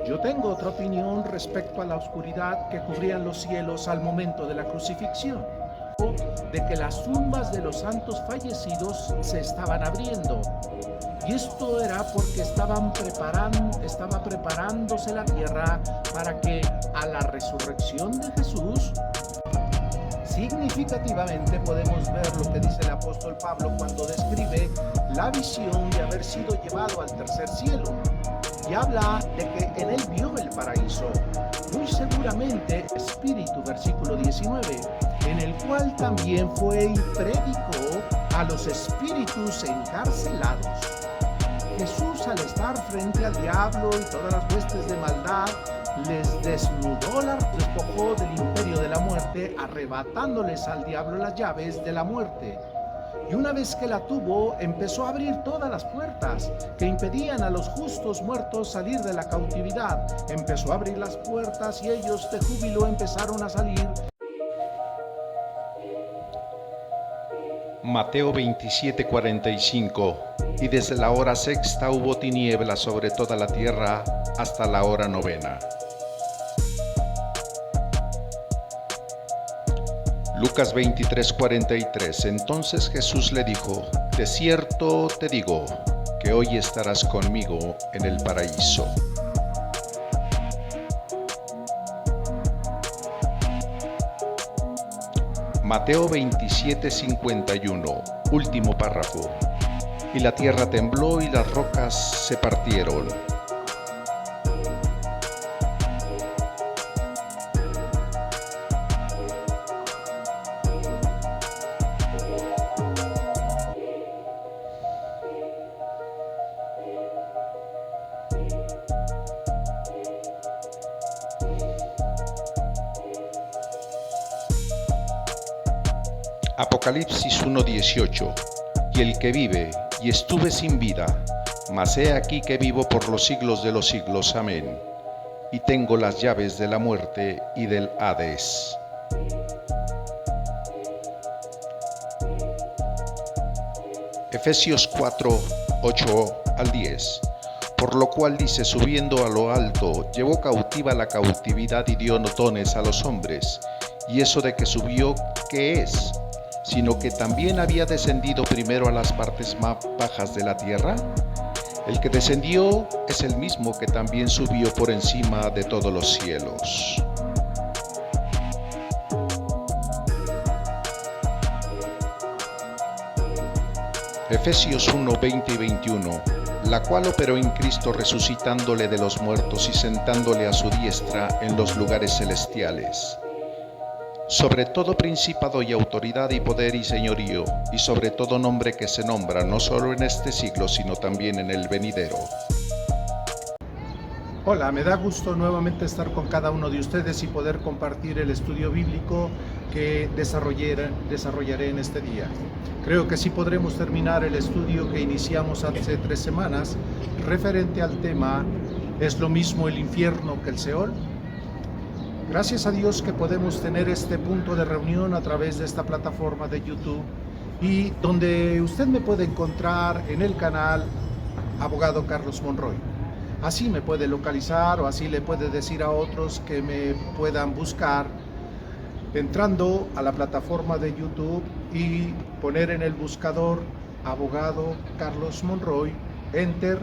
Yo tengo otra opinión respecto a la oscuridad que cubrían los cielos al momento de la crucifixión, de que las tumbas de los santos fallecidos se estaban abriendo. Y esto era porque estaba preparándose la tierra para que a la resurrección de Jesús, significativamente podemos ver lo que dice el apóstol Pablo cuando describe la visión de haber sido llevado al tercer cielo. Y habla de que en él vio el paraíso, muy seguramente Espíritu, versículo 19, en el cual también fue y predicó a los espíritus encarcelados. Jesús, al estar frente al diablo y todas las huestes de maldad, les despojó del imperio de la muerte, arrebatándoles al diablo las llaves de la muerte. Y una vez que la tuvo, empezó a abrir todas las puertas que impedían a los justos muertos salir de la cautividad. Empezó a abrir las puertas y ellos de júbilo empezaron a salir. Mateo 27:45. Y desde la hora sexta hubo tinieblas sobre toda la tierra hasta la hora novena. Lucas 23:43. Entonces Jesús le dijo: de cierto te digo, que hoy estarás conmigo en el paraíso. Mateo 27:51, último párrafo. Y la tierra tembló y las rocas se partieron. Apocalipsis 1:18. Y el que vive, y estuve sin vida, mas he aquí que vivo por los siglos de los siglos. Amén. Y tengo las llaves de la muerte y del Hades. Efesios 4:8-10. Por lo cual dice: subiendo a lo alto, llevó cautiva la cautividad y dio dones a los hombres. Y eso de que subió, ¿qué es? Sino que también había descendido primero a las partes más bajas de la tierra. El que descendió es el mismo que también subió por encima de todos los cielos. Efesios 1:20 y 21. La cual operó en Cristo resucitándole de los muertos y sentándole a su diestra en los lugares celestiales. Sobre todo principado y autoridad y poder y señorío, y sobre todo nombre que se nombra, no solo en este siglo, sino también en el venidero. Hola, me da gusto nuevamente estar con cada uno de ustedes y poder compartir el estudio bíblico que desarrollaré en este día. Creo que sí podremos terminar el estudio que iniciamos hace 3 semanas, referente al tema ¿es lo mismo el infierno que el Seol? Gracias a Dios que podemos tener este punto de reunión a través de esta plataforma de YouTube y donde usted me puede encontrar en el canal Abogado Carlos Monroy. Así me puede localizar o así le puede decir a otros que me puedan buscar entrando a la plataforma de YouTube y poner en el buscador Abogado Carlos Monroy, Enter,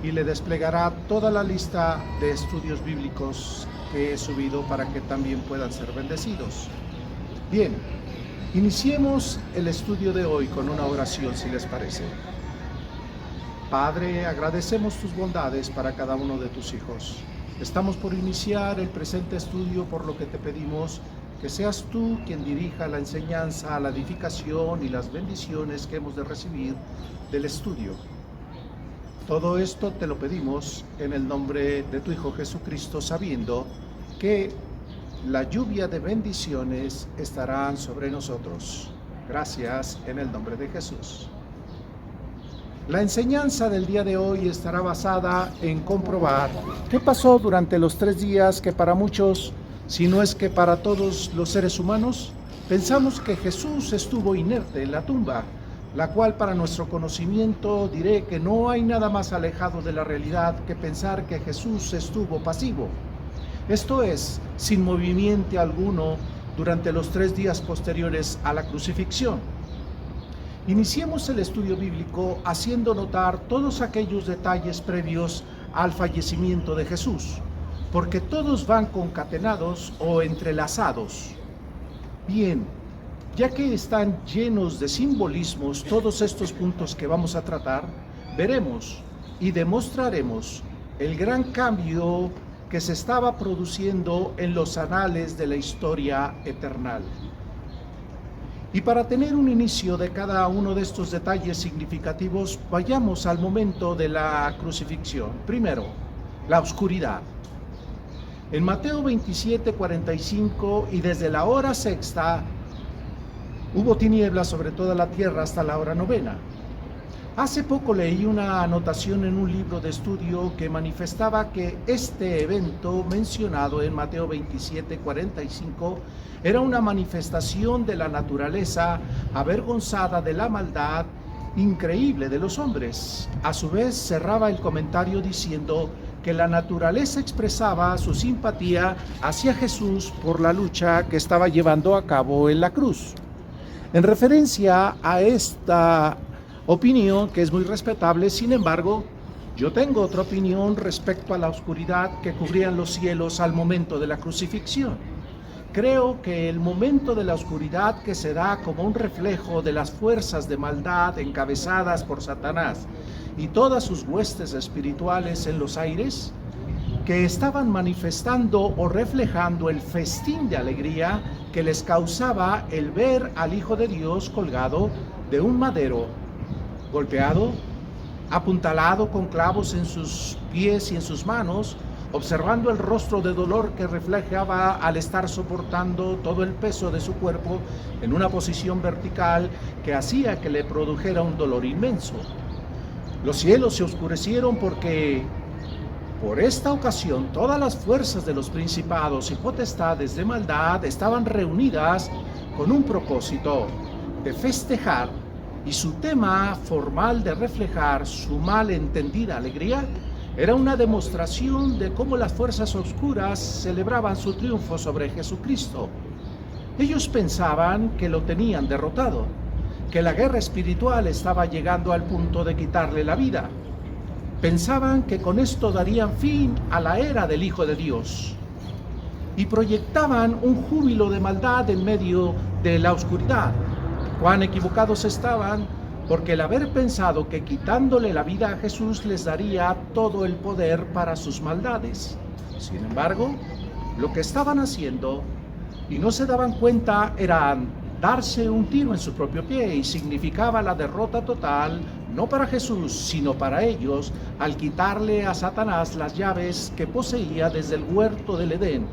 y le desplegará toda la lista de estudios bíblicos que he subido para que también puedan ser bendecidos. Bien, iniciemos el estudio de hoy con una oración, si les parece. Padre, agradecemos tus bondades para cada uno de tus hijos. Estamos por iniciar el presente estudio, por lo que te pedimos que seas tú quien dirija la enseñanza, la edificación y las bendiciones que hemos de recibir del estudio. Todo esto te lo pedimos en el nombre de tu Hijo Jesucristo, sabiendo que la lluvia de bendiciones estarán sobre nosotros. Gracias en el nombre de Jesús. La enseñanza del día de hoy estará basada en comprobar qué pasó durante los 3 días que para muchos, si no es que para todos los seres humanos, pensamos que Jesús estuvo inerte en la tumba, la cual para nuestro conocimiento diré que no hay nada más alejado de la realidad que pensar que Jesús estuvo pasivo, esto es, sin movimiento alguno durante los 3 días posteriores a la crucifixión. Iniciemos el estudio bíblico haciendo notar todos aquellos detalles previos al fallecimiento de Jesús, porque todos van concatenados o entrelazados. Bien, ya que están llenos de simbolismos todos estos puntos que vamos a tratar, veremos y demostraremos el gran cambio que se estaba produciendo en los anales de la historia eterna. Y para tener un inicio de cada uno de estos detalles significativos, vayamos al momento de la crucifixión. Primero, la oscuridad. En Mateo 27:45, y desde la hora sexta hubo tinieblas sobre toda la tierra hasta la hora novena. Hace poco leí una anotación en un libro de estudio que manifestaba que este evento mencionado en Mateo 27:45 era una manifestación de la naturaleza avergonzada de la maldad increíble de los hombres. A su vez cerraba el comentario diciendo que la naturaleza expresaba su simpatía hacia Jesús por la lucha que estaba llevando a cabo en la cruz. En referencia a esta opinión, que es muy respetable, sin embargo, yo tengo otra opinión respecto a la oscuridad que cubrían los cielos al momento de la crucifixión. Creo que el momento de la oscuridad que se da como un reflejo de las fuerzas de maldad encabezadas por Satanás y todas sus huestes espirituales en los aires, que estaban manifestando o reflejando el festín de alegría que les causaba el ver al Hijo de Dios colgado de un madero, golpeado, apuntalado con clavos en sus pies y en sus manos, observando el rostro de dolor que reflejaba al estar soportando todo el peso de su cuerpo en una posición vertical que hacía que le produjera un dolor inmenso. Los cielos se oscurecieron porque por esta ocasión todas las fuerzas de los principados y potestades de maldad estaban reunidas con un propósito de festejar, y su tema formal de reflejar su mal entendida alegría era una demostración de cómo las fuerzas oscuras celebraban su triunfo sobre Jesucristo. Ellos pensaban que lo tenían derrotado, que la guerra espiritual estaba llegando al punto de quitarle la vida. Pensaban que con esto darían fin a la era del Hijo de Dios y proyectaban un júbilo de maldad en medio de la oscuridad. Cuán equivocados estaban, porque el haber pensado que quitándole la vida a Jesús les daría todo el poder para sus maldades. Sin embargo, lo que estaban haciendo y no se daban cuenta era darse un tiro en su propio pie, y significaba la derrota total, no para Jesús, sino para ellos, al quitarle a Satanás las llaves que poseía desde el huerto del Edén,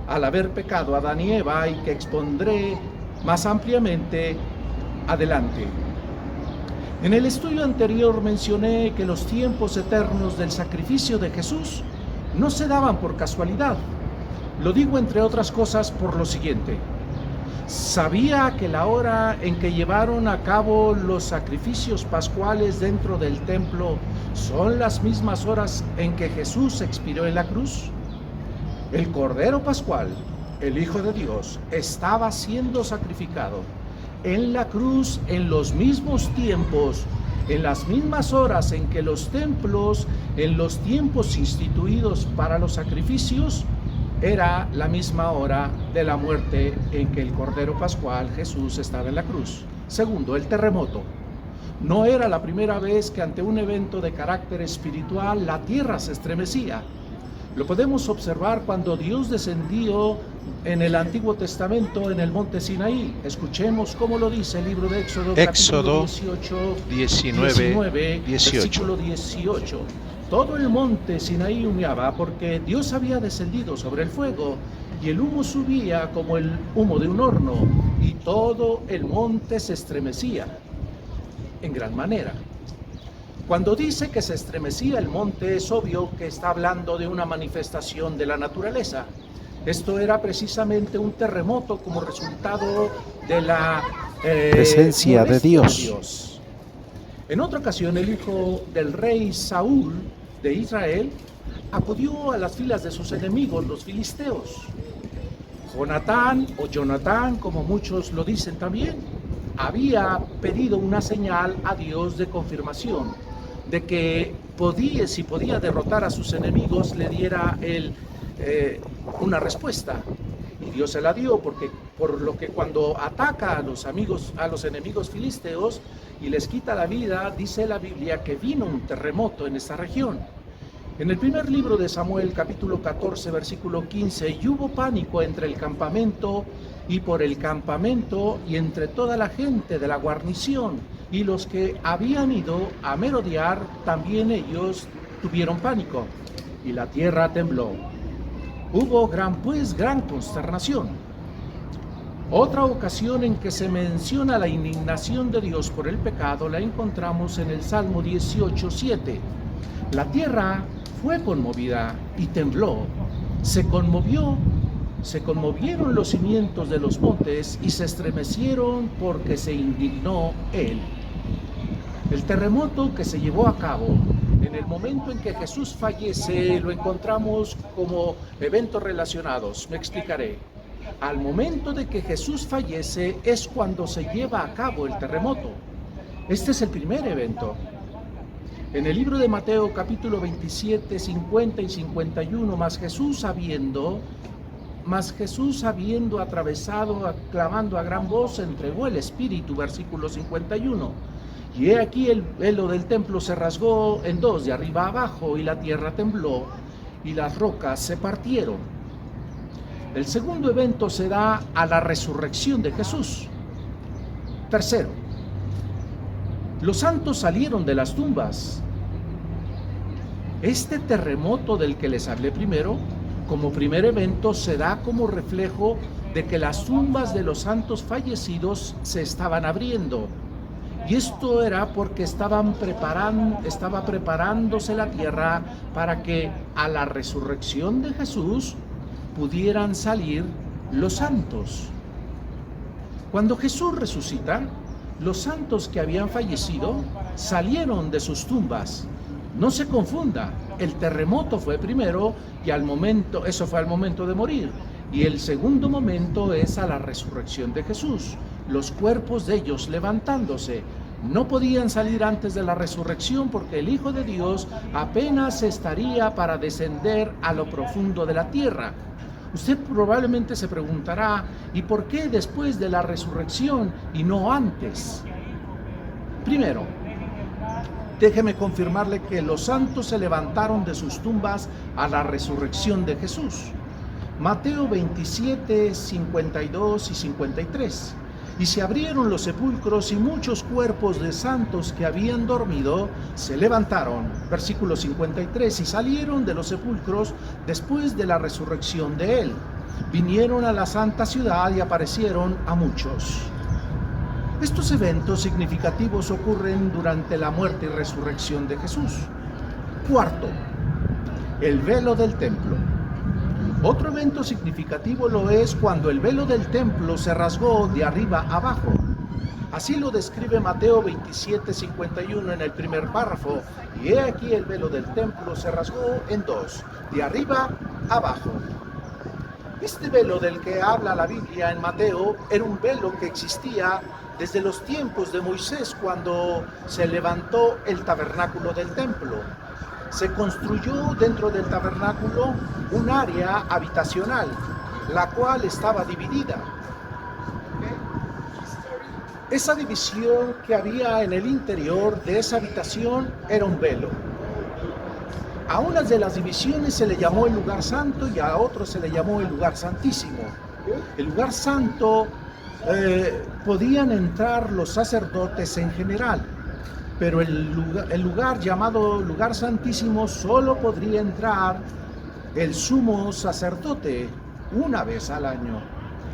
al haber pecado Adán y Eva, y que expondré más ampliamente adelante. En el estudio anterior mencioné que los tiempos eternos del sacrificio de Jesús no se daban por casualidad. Lo digo entre otras cosas por lo siguiente. Sabía que la hora en que llevaron a cabo los sacrificios pascuales dentro del templo son las mismas horas en que Jesús expiró en la cruz. El Cordero Pascual, el Hijo de Dios, estaba siendo sacrificado en la cruz en los mismos tiempos, en las mismas horas en que los templos, en los tiempos instituidos para los sacrificios, era la misma hora de la muerte en que el Cordero Pascual, Jesús, estaba en la cruz. Segundo, el terremoto. No era la primera vez que ante un evento de carácter espiritual la tierra se estremecía. Lo podemos observar cuando Dios descendió en el Antiguo Testamento en el monte Sinaí. Escuchemos cómo lo dice el libro de Éxodo, Éxodo capítulo 19, versículo 18. Todo el monte Sinaí humeaba porque Dios había descendido sobre el fuego, y el humo subía como el humo de un horno, y todo el monte se estremecía en gran manera. Cuando dice que se estremecía el monte, es obvio que está hablando de una manifestación de la naturaleza. Esto era precisamente un terremoto como resultado de la Presencia de molestia Dios. En otra ocasión, el hijo del rey Saúl de Israel acudió a las filas de sus enemigos, los filisteos. Jonatán, o Jonatán, como muchos lo dicen también, había pedido una señal a Dios de confirmación, de que si podía derrotar a sus enemigos, le diera él una respuesta. Y Dios se la dio, por lo que cuando ataca a los enemigos filisteos y les quita la vida, dice la Biblia que vino un terremoto en esta región. En el primer libro de Samuel, capítulo 14, versículo 15, y hubo pánico entre el campamento y por el campamento y entre toda la gente de la guarnición, y los que habían ido a merodear, también ellos tuvieron pánico, y la tierra tembló. Hubo gran consternación. Otra ocasión en que se menciona la indignación de Dios por el pecado la encontramos en el Salmo 18:7. La tierra fue conmovida y tembló. Se conmovieron los cimientos de los montes y se estremecieron porque se indignó Él. El terremoto que se llevó a cabo en el momento en que Jesús fallece lo encontramos como eventos relacionados. Me explicaré. Al momento de que Jesús fallece es cuando se lleva a cabo el terremoto. Este es el primer evento. En el libro de Mateo capítulo 27, 50 y 51, más Jesús habiendo atravesado, clamando a gran voz, entregó el Espíritu, versículo 51. Y he aquí el velo del templo se rasgó en dos, de arriba a abajo, y la tierra tembló, y las rocas se partieron. El segundo evento se da a la resurrección de Jesús. Tercero, los santos salieron de las tumbas. Este terremoto del que les hablé primero, como primer evento, se da como reflejo de que las tumbas de los santos fallecidos se estaban abriendo. Y esto era porque estaba preparándose la tierra para que a la resurrección de Jesús pudieran salir los santos. Cuando Jesús resucita, los santos que habían fallecido salieron de sus tumbas. No se confunda, el terremoto fue primero y eso fue al momento de morir. Y el segundo momento es a la resurrección de Jesús, los cuerpos de ellos levantándose. No podían salir antes de la resurrección porque el Hijo de Dios apenas estaría para descender a lo profundo de la tierra. Usted probablemente se preguntará, ¿y por qué después de la resurrección y no antes? Primero, déjeme confirmarle que los santos se levantaron de sus tumbas a la resurrección de Jesús. Mateo 27, 52 y 53. Y se abrieron los sepulcros y muchos cuerpos de santos que habían dormido se levantaron. Versículo 53. Y salieron de los sepulcros después de la resurrección de él. Vinieron a la santa ciudad y aparecieron a muchos. Estos eventos significativos ocurren durante la muerte y resurrección de Jesús. Cuarto, el velo del templo. Otro evento significativo lo es cuando el velo del templo se rasgó de arriba abajo. Así lo describe Mateo 27, 51 en el primer párrafo. Y he aquí el velo del templo se rasgó en dos, de arriba abajo. Este velo del que habla la Biblia en Mateo era un velo que existía desde los tiempos de Moisés, cuando se levantó el tabernáculo del templo. Se construyó dentro del tabernáculo un área habitacional, la cual estaba dividida. Esa división que había en el interior de esa habitación era un velo. A unas de las divisiones se le llamó el lugar santo y a otros se le llamó el lugar santísimo. El lugar santo podían entrar los sacerdotes en general, pero el lugar llamado lugar santísimo solo podría entrar el sumo sacerdote una vez al año.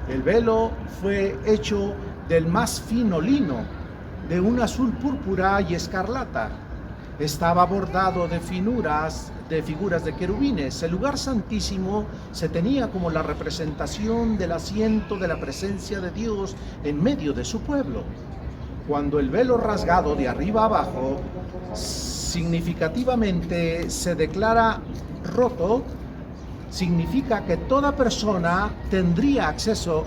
El velo fue hecho del más fino lino, de un azul púrpura y escarlata. estaba bordado de figuras de querubines. El lugar santísimo se tenía como la representación del asiento de la presencia de Dios en medio de su pueblo. Cuando el velo rasgado de arriba a abajo significativamente se declara roto, significa que toda persona tendría acceso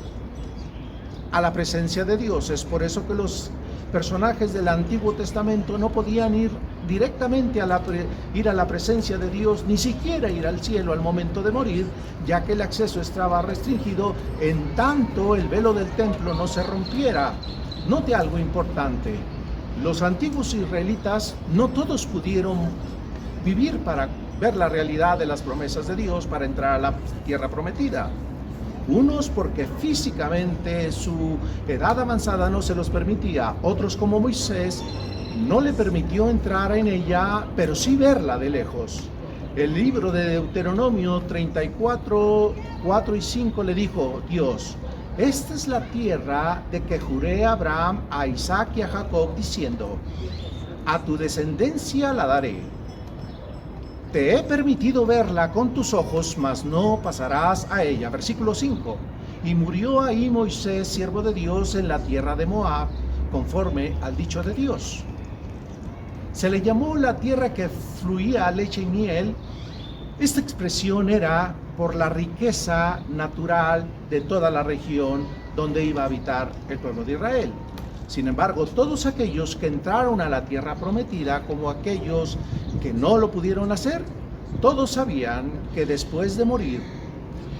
a la presencia de Dios. Es por eso que los personajes del Antiguo Testamento no podían ir directamente ir a la presencia de Dios, ni siquiera ir al cielo al momento de morir, ya que el acceso estaba restringido en tanto el velo del templo no se rompiera. Note algo importante: los antiguos israelitas no todos pudieron vivir para ver la realidad de las promesas de Dios para entrar a la tierra prometida. Unos porque físicamente su edad avanzada no se los permitía, otros como Moisés no le permitió entrar en ella, pero sí verla de lejos. El libro de Deuteronomio 34, 4 y 5 le dijo Dios: esta es la tierra de que juré a Abraham, a Isaac y a Jacob, diciendo: a tu descendencia la daré. Te he permitido verla con tus ojos, mas no pasarás a ella. Versículo 5. Y murió ahí Moisés, siervo de Dios, en la tierra de Moab, conforme al dicho de Dios. Se le llamó la tierra que fluía leche y miel. Esta expresión era por la riqueza natural de toda la región donde iba a habitar el pueblo de Israel. Sin embargo, todos aquellos que entraron a la tierra prometida, como aquellos que no lo pudieron hacer, todos sabían que después de morir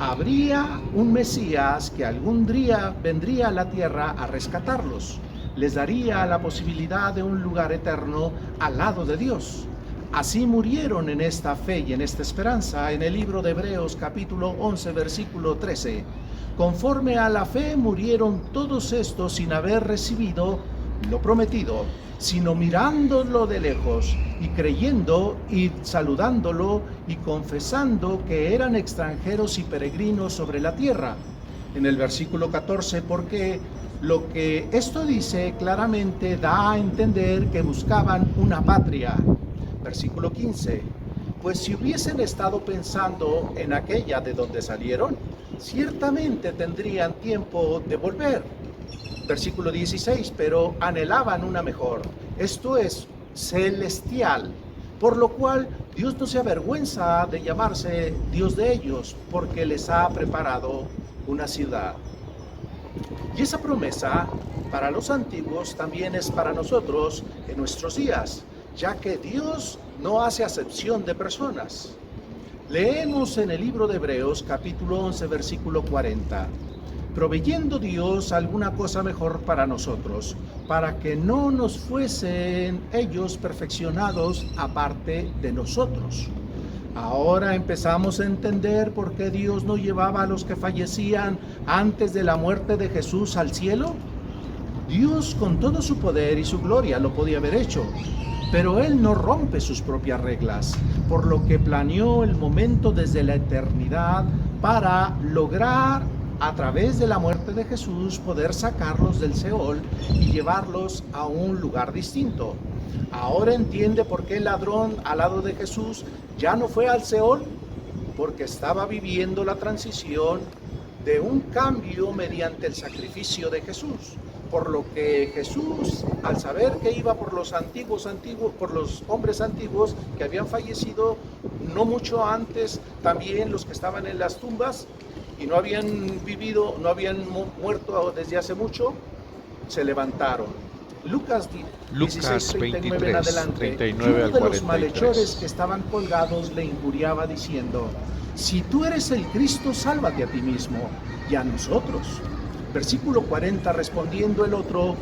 habría un Mesías que algún día vendría a la tierra a rescatarlos. Les daría la posibilidad de un lugar eterno al lado de Dios. Así murieron en esta fe y en esta esperanza en el libro de Hebreos capítulo 11 versículo 13. Conforme a la fe murieron todos estos sin haber recibido lo prometido, sino mirándolo de lejos y creyendo y saludándolo y confesando que eran extranjeros y peregrinos sobre la tierra. En el versículo 14, porque lo que esto dice claramente da a entender que buscaban una patria. Versículo 15, pues si hubiesen estado pensando en aquella de donde salieron, ciertamente tendrían tiempo de volver. Versículo 16, pero anhelaban una mejor, esto es, celestial, por lo cual Dios no se avergüenza de llamarse Dios de ellos, porque les ha preparado una ciudad. Y esa promesa para los antiguos también es para nosotros en nuestros días, ya que Dios no hace acepción de personas. Leemos en el libro de Hebreos capítulo 11 versículo 40, proveyendo Dios alguna cosa mejor para nosotros, para que no nos fuesen ellos perfeccionados aparte de nosotros. Ahora empezamos a entender por qué Dios no llevaba a los que fallecían antes de la muerte de Jesús al cielo. Dios con todo su poder y su gloria lo podía haber hecho, pero Él no rompe sus propias reglas, por lo que planeó el momento desde la eternidad para lograr, a través de la muerte de Jesús, poder sacarlos del Seol y llevarlos a un lugar distinto. Ahora entiende por qué el ladrón al lado de Jesús ya no fue al Seol, porque estaba viviendo la transición de un cambio mediante el sacrificio de Jesús. Por lo que Jesús, al saber que iba por los por los hombres antiguos que habían fallecido no mucho antes, también los que estaban en las tumbas y no habían vivido, no habían muerto desde hace mucho, se levantaron. Lucas 16, 39 en adelante, 39 uno de los 43. malhechores que estaban colgados le injuriaba diciendo: si tú eres el Cristo, sálvate a ti mismo y a nosotros. Versículo 40, respondiendo el otro,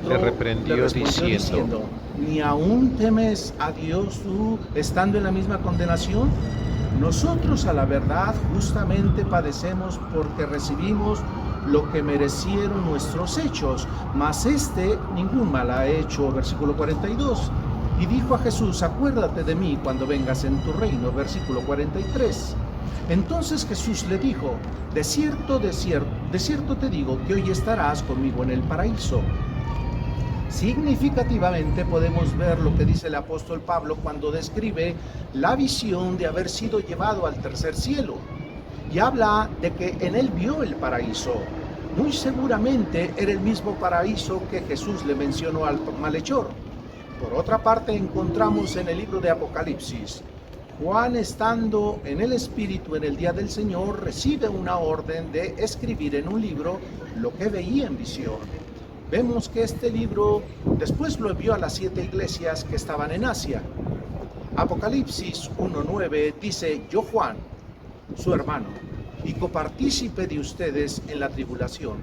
le reprendió diciendo: ¿ni aún temes a Dios tú, estando en la misma condenación? Nosotros a la verdad justamente padecemos porque recibimos lo que merecieron nuestros hechos, mas ningún mal ha hecho. Versículo 42. Y dijo a Jesús: acuérdate de mí cuando vengas en tu reino. Versículo 43. Entonces Jesús le dijo: de cierto te digo que hoy estarás conmigo en el paraíso. Significativamente podemos ver lo que dice el apóstol Pablo cuando describe la visión de haber sido llevado al tercer cielo y habla de que en él vio el paraíso. Muy seguramente era el mismo paraíso que Jesús le mencionó al malhechor. Por otra parte, encontramos en el libro de Apocalipsis, Juan, estando en el Espíritu en el día del Señor, recibe una orden de escribir en un libro lo que veía en visión. Vemos que este libro después lo envió a las 7 iglesias que estaban en Asia. Apocalipsis 1:9 dice: yo, Juan, su hermano, y copartícipe de ustedes en la tribulación,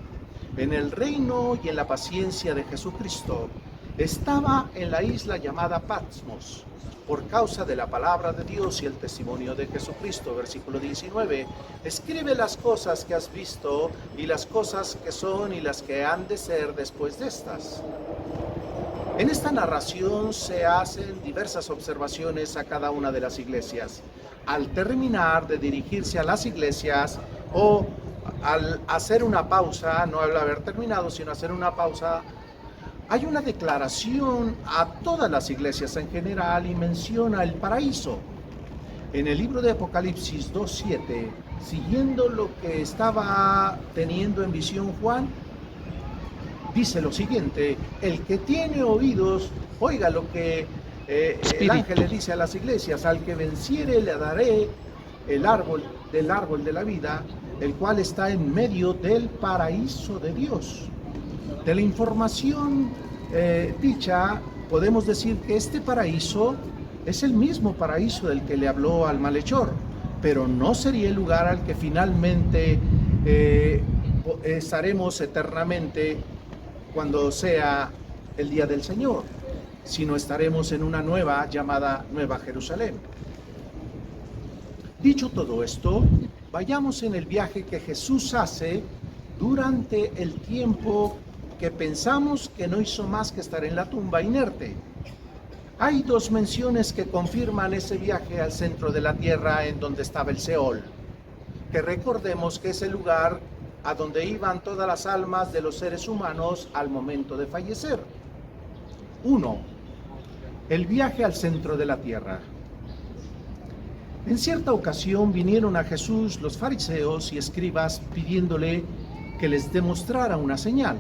en el reino y en la paciencia de Jesucristo, estaba en la isla llamada Patmos, por causa de la palabra de Dios y el testimonio de Jesucristo. Versículo 19, escribe las cosas que has visto y las cosas que son y las que han de ser después de estas. En esta narración se hacen diversas observaciones a cada una de las iglesias. Al terminar de dirigirse a las iglesias, o al hacer una pausa, no al haber terminado, sino hacer una pausa, hay una declaración a todas las iglesias en general y menciona el paraíso. En el libro de Apocalipsis 2:7, siguiendo lo que estaba teniendo en visión Juan, dice lo siguiente: el que tiene oídos, oiga lo que el ángel le dice a las iglesias: al que venciere le daré el árbol de la vida, el cual está en medio del paraíso de Dios. De la información dicha, podemos decir que este paraíso es el mismo paraíso del que le habló al malhechor, pero no sería el lugar al que finalmente estaremos eternamente cuando sea el día del Señor, sino estaremos en una nueva llamada Nueva Jerusalén. Dicho todo esto, vayamos en el viaje que Jesús hace durante el tiempo que pensamos que no hizo más que estar en la tumba inerte. Hay dos menciones que confirman ese viaje al centro de la tierra, en donde estaba el Seol, que recordemos que es el lugar a donde iban todas las almas de los seres humanos al momento de fallecer. 1. El viaje al centro de la tierra. En cierta ocasión vinieron a Jesús los fariseos y escribas pidiéndole que les demostrara una señal.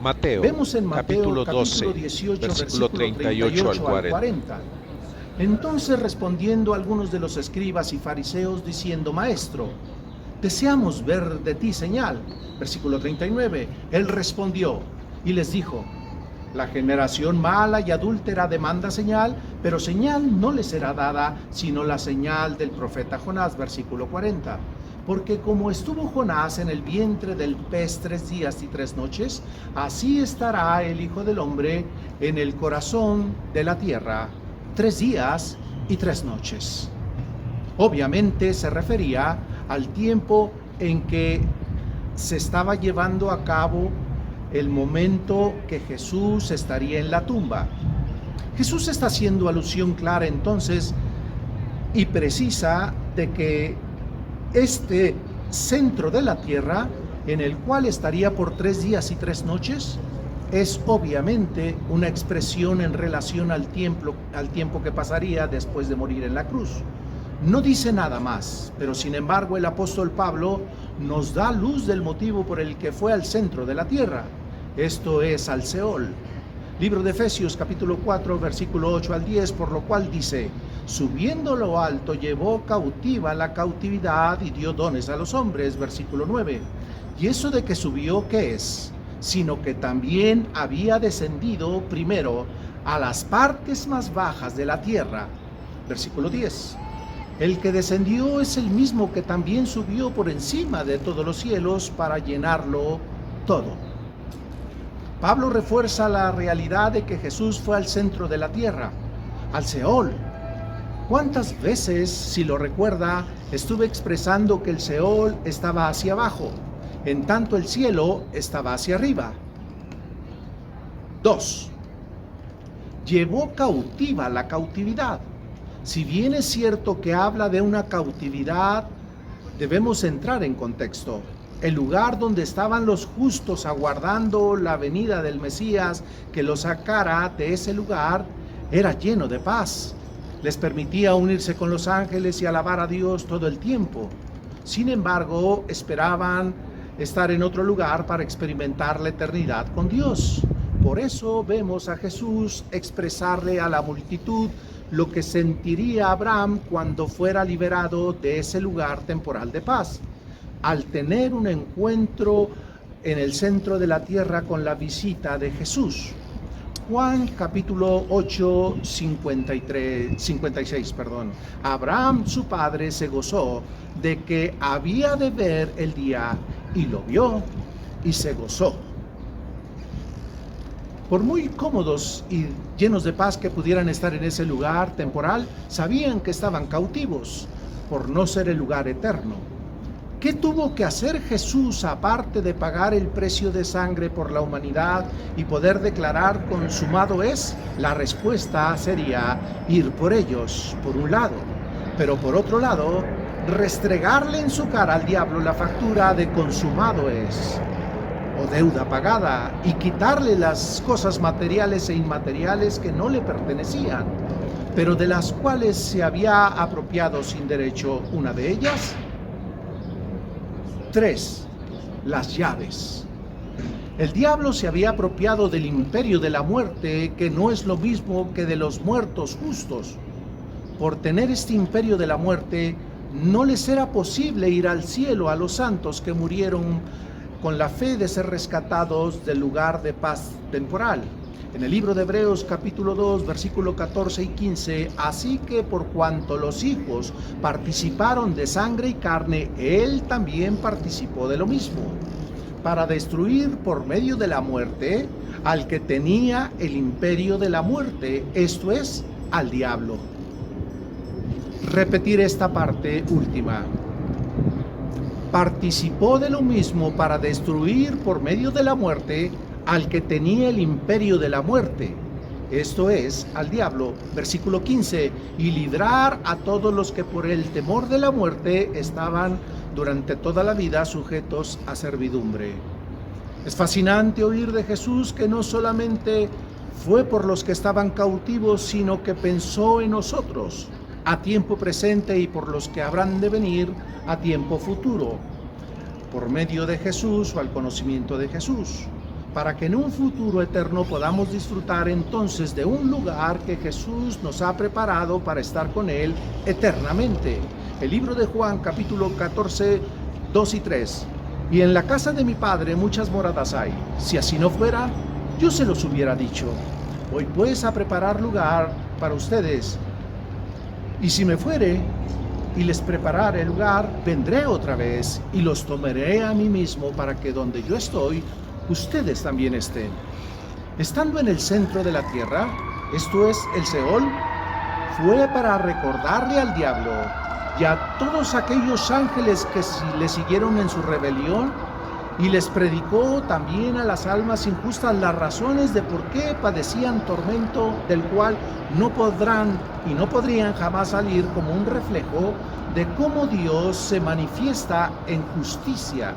Mateo, Vemos en Mateo capítulo 12, 18, versículo 38 al 40. Entonces respondiendo algunos de los escribas y fariseos diciendo: Maestro, deseamos ver de ti señal. Versículo 39, él respondió y les dijo: la generación mala y adúltera demanda señal, pero señal no le será dada, sino la señal del profeta Jonás. Versículo 40. Porque como estuvo Jonás en el vientre del pez 3 días y 3 noches, así estará el Hijo del Hombre en el corazón de la tierra 3 días y 3 noches. Obviamente se refería al tiempo en que se estaba llevando a cabo el momento que Jesús estaría en la tumba. Jesús está haciendo alusión clara entonces y precisa de que este centro de la tierra, en el cual estaría por 3 días y 3 noches, es obviamente una expresión en relación al tiempo que pasaría después de morir en la cruz. No dice nada más, pero sin embargo el apóstol Pablo nos da luz del motivo por el que fue al centro de la tierra, esto es, al Seol. Libro de Efesios capítulo 4 versículo 8 al 10, por lo cual dice: subiendo lo alto llevó cautiva la cautividad y dio dones a los hombres. Versículo 9, y eso de que subió, ¿qué es? Sino que también había descendido primero a las partes más bajas de la tierra. Versículo 10, el que descendió es el mismo que también subió por encima de todos los cielos para llenarlo todo. Pablo refuerza la realidad de que Jesús fue al centro de la tierra, al Seol. ¿Cuántas veces, si lo recuerda, estuve expresando que el Seol estaba hacia abajo, en tanto el cielo estaba hacia arriba? 2. Llevó cautiva la cautividad. Si bien es cierto que habla de una cautividad, debemos entrar en contexto. el lugar donde estaban los justos aguardando la venida del Mesías que los sacara de ese lugar, era lleno de paz. Les permitía unirse con los ángeles y alabar a Dios todo el tiempo. Sin embargo, esperaban estar en otro lugar para experimentar la eternidad con Dios. Por eso vemos a Jesús expresarle a la multitud lo que sentiría Abraham cuando fuera liberado de ese lugar temporal de paz, al tener un encuentro en el centro de la tierra con la visita de Jesús. Juan capítulo 8, 56. Abraham, su padre, se gozó de que había de ver el día, y lo vio, y se gozó. Por muy cómodos y llenos de paz que pudieran estar en ese lugar temporal, sabían que estaban cautivos por no ser el lugar eterno. ¿Qué tuvo que hacer Jesús aparte de pagar el precio de sangre por la humanidad y poder declarar consumado es? La respuesta sería ir por ellos, por un lado, pero por otro lado, restregarle en su cara al diablo la factura de consumado es, o deuda pagada, y quitarle las cosas materiales e inmateriales que no le pertenecían, pero de las cuales se había apropiado sin derecho. Una de ellas, 3. Las llaves. El diablo se había apropiado del imperio de la muerte, que no es lo mismo que de los muertos justos. Por tener este imperio de la muerte, no les era posible ir al cielo a los santos que murieron con la fe de ser rescatados del lugar de paz temporal. En el libro de Hebreos capítulo 2, versículo 14 y 15, así que por cuanto los hijos participaron de sangre y carne, él también participó de lo mismo, para destruir por medio de la muerte al que tenía el imperio de la muerte, esto es, al diablo. Repetir esta parte última. Participó de lo mismo para destruir por medio de la muerte al que tenía el imperio de la muerte, esto es, al diablo, versículo 15, y librar a todos los que por el temor de la muerte estaban durante toda la vida sujetos a servidumbre. Es fascinante oír de Jesús que no solamente fue por los que estaban cautivos, sino que pensó en nosotros, a tiempo presente y por los que habrán de venir a tiempo futuro, por medio de Jesús o al conocimiento de Jesús, para que en un futuro eterno podamos disfrutar entonces de un lugar que Jesús nos ha preparado para estar con Él eternamente. El libro de Juan, capítulo 14, 2 y 3. Y en la casa de mi Padre muchas moradas hay. Si así no fuera, yo se los hubiera dicho. Voy pues a preparar lugar para ustedes. Y si me fuere y les preparare el lugar, vendré otra vez y los tomaré a mí mismo, para que donde yo estoy, ustedes también estén. Estando en el centro de la tierra, esto es el Seol, fue para recordarle al diablo y a todos aquellos ángeles que le siguieron en su rebelión, y les predicó también a las almas injustas las razones de por qué padecían tormento, del cual no podrán y no podrían jamás salir, como un reflejo de cómo Dios se manifiesta en justicia.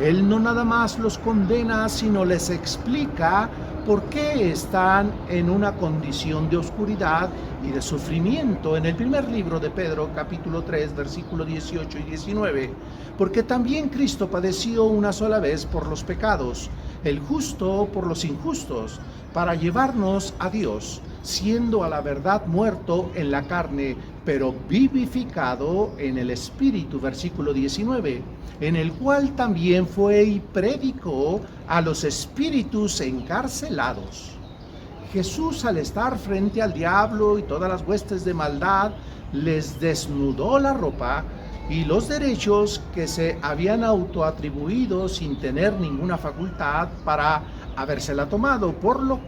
Él no nada más los condena, sino les explica por qué están en una condición de oscuridad y de sufrimiento. En el primer libro de Pedro, capítulo 3, versículo 18 y 19, porque también Cristo padeció una sola vez por los pecados, el justo por los injustos, para llevarnos a Dios, siendo a la verdad muerto en la carne, pero vivificado en el Espíritu, versículo 19, en el cual también fue y predicó a los espíritus encarcelados. Jesús, al estar frente al diablo y todas las huestes de maldad, les desnudó la ropa y los derechos que se habían autoatribuido sin tener ninguna facultad para habérsela tomado, por lo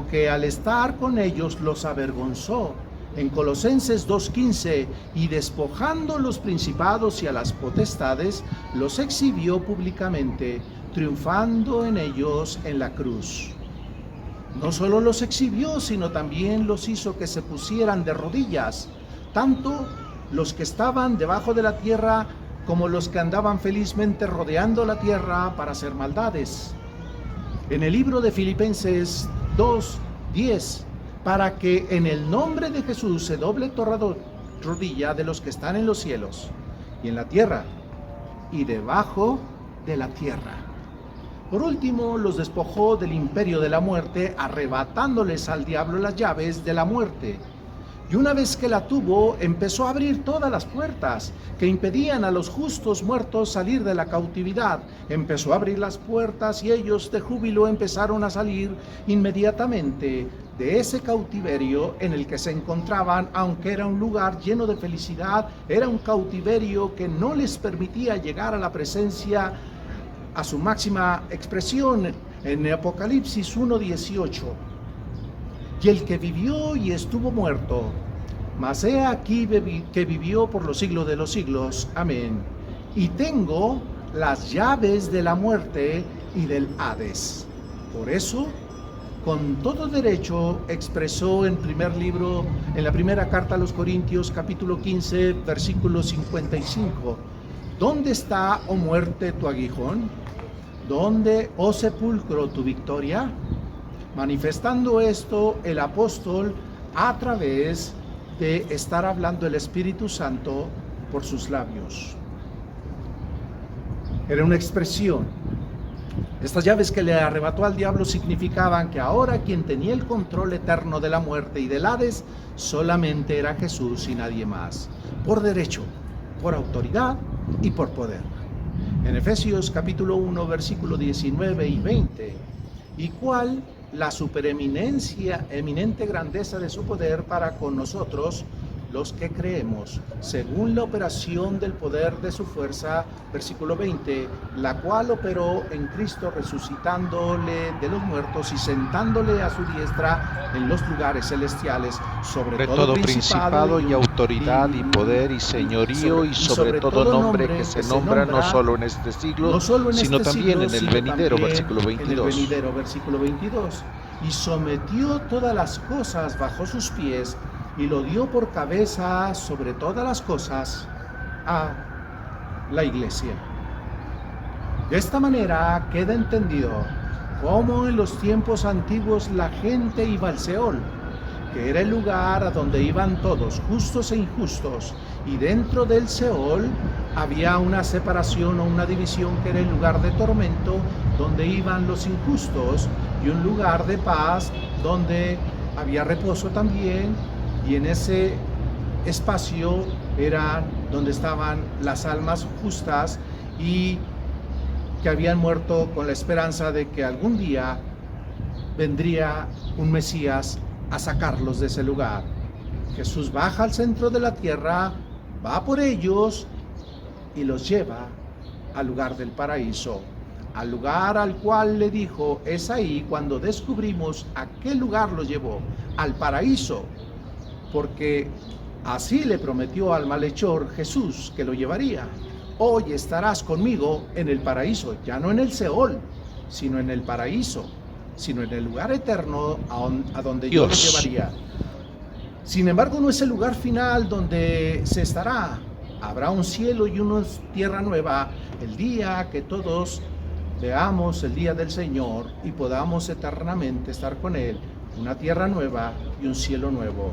que al estar con ellos los avergonzó. En Colosenses 2:15, y despojando los principados y a las potestades, los exhibió públicamente, triunfando en ellos en la cruz. No solo los exhibió, sino también los hizo que se pusieran de rodillas, tanto los que estaban debajo de la tierra como los que andaban felizmente rodeando la tierra para hacer maldades. En el libro de Filipenses 2:10, para que en el nombre de Jesús se doble toda rodilla de los que están en los cielos y en la tierra y debajo de la tierra. Por último, los despojó del imperio de la muerte, arrebatándoles al diablo las llaves de la muerte. Y una vez que la tuvo, empezó a abrir todas las puertas que impedían a los justos muertos salir de la cautividad. Empezó a abrir las puertas y ellos de júbilo empezaron a salir inmediatamente de ese cautiverio en el que se encontraban, aunque era un lugar lleno de felicidad. Era un cautiverio que no les permitía llegar a la presencia a su máxima expresión en Apocalipsis 1:18. Y el que vivió y estuvo muerto, mas he aquí que vivió por los siglos de los siglos. Amén. Y tengo las llaves de la muerte y del Hades. Por eso, con todo derecho, expresó en la primera carta a los Corintios, capítulo 15, versículo 55. ¿Dónde está, oh muerte, tu aguijón? ¿Dónde, oh sepulcro, tu victoria? Manifestando esto el apóstol a través de estar hablando el Espíritu Santo por sus labios. Era una expresión. Estas llaves que le arrebató al diablo significaban que ahora quien tenía el control eterno de la muerte y del Hades solamente era Jesús y nadie más, por derecho, por autoridad y por poder. En Efesios capítulo 1, versículo 19 y 20, y cuál la eminente grandeza de su poder para con nosotros, los que creemos, según la operación del poder de su fuerza, versículo 20, la cual operó en Cristo resucitándole de los muertos y sentándole a su diestra en los lugares celestiales, sobre todo principado y autoridad y poder y señorío y sobre todo nombre que se nombra no solo en este siglo, sino también en el venidero, versículo 22. Y sometió todas las cosas bajo sus pies y lo dio por cabeza sobre todas las cosas a la iglesia. De esta manera queda entendido cómo en los tiempos antiguos la gente iba al Seol, que era el lugar a donde iban todos, justos e injustos, y dentro del Seol había una separación o una división que era el lugar de tormento, donde iban los injustos, y un lugar de paz, donde había reposo también. Y en ese espacio era donde estaban las almas justas y que habían muerto con la esperanza de que algún día vendría un Mesías a sacarlos de ese lugar. Jesús baja al centro de la tierra, va por ellos y los lleva al lugar del paraíso, al lugar al cual le dijo. Es ahí cuando descubrimos a qué lugar los llevó, al paraíso, porque así le prometió al malhechor Jesús que lo llevaría. Hoy estarás conmigo en el paraíso, ya no en el Seol, sino en el paraíso, sino en el lugar eterno a donde yo los llevaría. Sin embargo, no es el lugar final donde se estará. Habrá un cielo y una tierra nueva el día que todos veamos el día del Señor y podamos eternamente estar con Él, una tierra nueva y un cielo nuevo.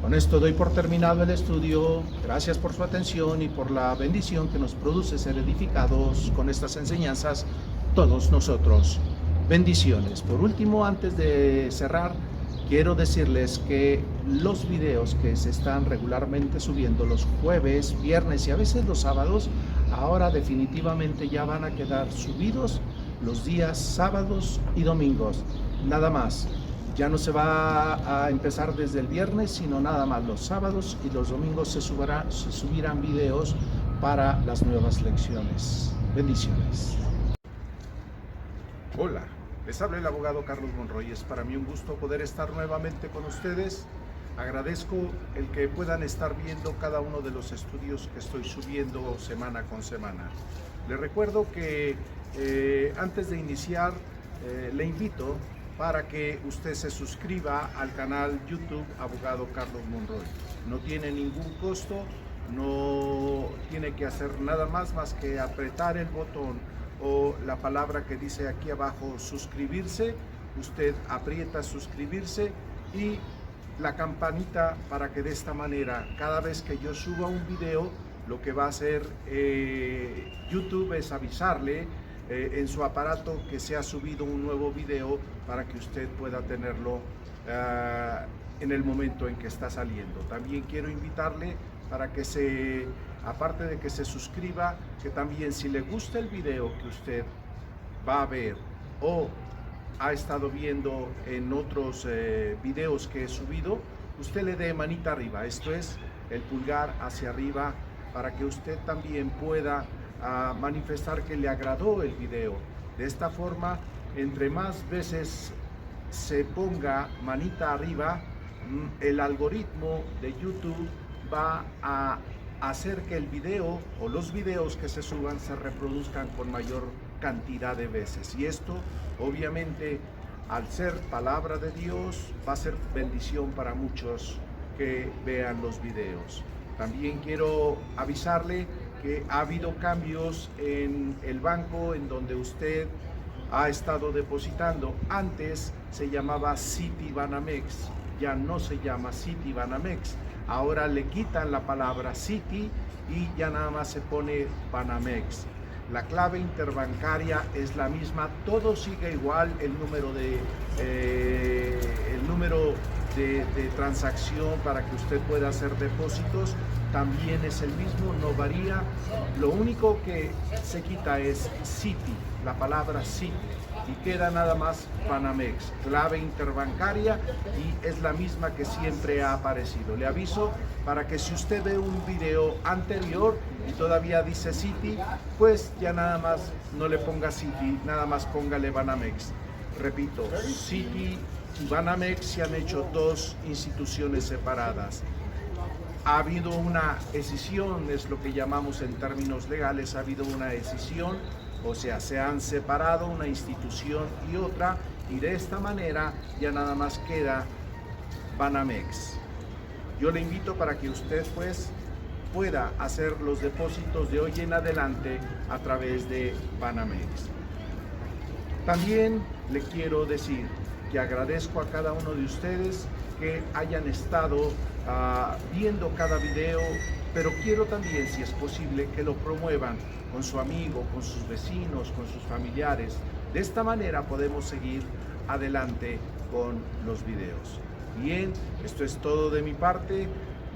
Con esto doy por terminado el estudio. Gracias por su atención y por la bendición que nos produce ser edificados con estas enseñanzas todos nosotros. Bendiciones. Por último, antes de cerrar, quiero decirles que los videos que se están regularmente subiendo los jueves, viernes y a veces los sábados, ahora definitivamente ya van a quedar subidos los días sábados y domingos. Nada más. Ya no se va a empezar desde el viernes, sino nada más los sábados y los domingos se subirán videos para las nuevas lecciones. Bendiciones. Hola, les habla el abogado Carlos Monroy. Es para mí un gusto poder estar nuevamente con ustedes. Agradezco el que puedan estar viendo cada uno de los estudios que estoy subiendo semana con semana. Les recuerdo que antes de iniciar, le invito para que usted se suscriba al canal YouTube Abogado Carlos Monroy. No tiene ningún costo, no tiene que hacer nada más que apretar el botón o la palabra que dice aquí abajo suscribirse. Usted aprieta suscribirse y la campanita para que de esta manera cada vez que yo suba un video, lo que va a hacer YouTube es avisarle en su aparato que se ha subido un nuevo video para que usted pueda tenerlo en el momento en que está saliendo. También quiero invitarle para que aparte de que se suscriba, que también si le gusta el video que usted va a ver o ha estado viendo en otros videos que he subido, usted le dé manita arriba, esto es el pulgar hacia arriba, para que usted también pueda manifestar que le agradó el video. De esta forma, entre más veces se ponga manita arriba, el algoritmo de YouTube va a hacer que el video o los videos que se suban se reproduzcan con mayor cantidad de veces, y esto obviamente al ser palabra de Dios va a ser bendición para muchos que vean los videos. También quiero avisarle que ha habido cambios en el banco en donde usted ha estado depositando. Antes se llamaba Citibanamex, ya no se llama Citibanamex. Ahora le quitan la palabra Citi y ya nada más se pone Banamex. La clave interbancaria es la misma, todo sigue igual, el número de transacción para que usted pueda hacer depósitos también es el mismo, no varía. Lo único que se quita es Citi, la palabra Citi, y queda nada más Banamex, clave interbancaria, y es la misma que siempre ha aparecido. Le aviso para que si usted ve un video anterior y todavía dice Citi, pues ya nada más no le ponga Citi, nada más póngale Banamex. Repito, Citi y Banamex se han hecho dos instituciones separadas. Ha habido una escisión, es lo que llamamos en términos legales, ha habido una escisión, o sea, se han separado una institución y otra, y de esta manera ya nada más queda Banamex. Yo le invito para que usted pues pueda hacer los depósitos de hoy en adelante a través de Banamex. También le quiero decir que agradezco a cada uno de ustedes que hayan estado viendo cada video, pero quiero también, si es posible, que lo promuevan con su amigo, con sus vecinos, con sus familiares. De esta manera podemos seguir adelante con los videos. Bien, esto es todo de mi parte.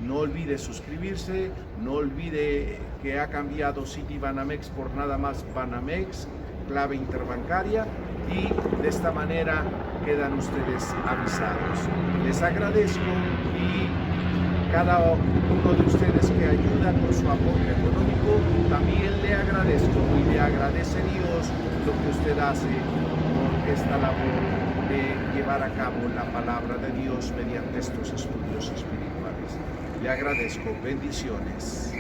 No olvide suscribirse, no olvide que ha cambiado Citibanamex por nada más Banamex, clave interbancaria, y de esta manera quedan ustedes avisados. Les agradezco, y cada uno de ustedes que ayuda con su aporte económico, también le agradezco, y le agradece Dios lo que usted hace por esta labor de llevar a cabo la palabra de Dios mediante estos estudios espirituales. Le agradezco. Bendiciones.